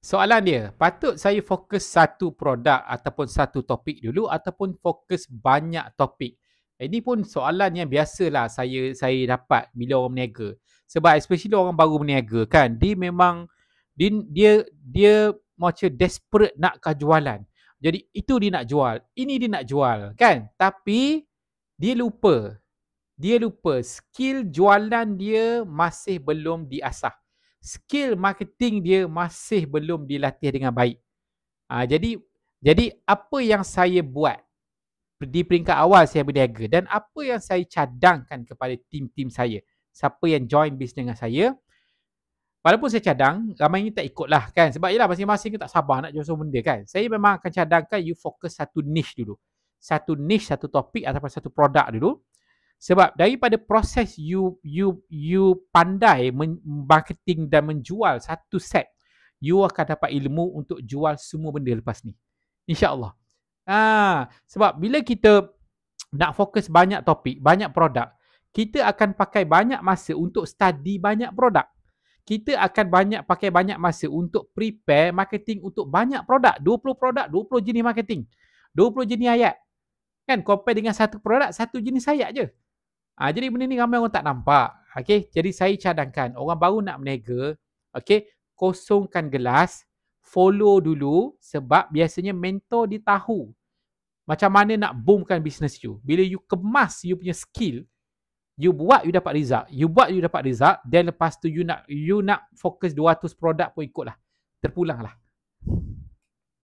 Soalan dia, patut saya fokus satu produk ataupun satu topik dulu ataupun fokus banyak topik? Ini pun soalan yang biasalah saya dapat bila orang berniaga. Sebab especially orang baru berniaga kan, dia memang dia macam desperate nakkan jualan. Jadi itu dia nak jual, ini dia nak jual kan. Tapi dia lupa skill jualan dia masih belum diasah. Skill marketing dia masih belum dilatih dengan baik. Jadi apa yang saya buat di peringkat awal saya berniaga dan apa yang saya cadangkan kepada tim-tim saya, siapa yang join bisnes dengan saya, walaupun saya cadang, ramai ni tak ikut lah kan. Sebab yelah masing-masing tak sabar nak jual semua benda kan. Saya memang akan cadangkan you fokus satu niche dulu. Satu niche, satu topik ataupun satu produk dulu. Sebab daripada proses you pandai marketing dan menjual satu set, you akan dapat ilmu untuk jual semua benda lepas ni. InsyaAllah. Sebab bila kita nak fokus banyak topik, banyak produk, kita akan pakai banyak masa untuk study banyak produk. Kita akan pakai banyak masa untuk prepare marketing untuk banyak produk. 20 produk, 20 jenis marketing. 20 jenis ayat. Kan compare dengan satu produk, satu jenis ayat je. Jadi benda ni ramai orang tak nampak. Okay? Jadi saya cadangkan orang baru nak berniaga, okay, kosongkan gelas, follow dulu sebab biasanya mentor dia tahu macam mana nak boomkan bisnes you. Bila you kemas you punya skill, you buat you dapat result. You buat you dapat result, then lepas tu you nak fokus 200 produk pun ikutlah. Terpulang lah.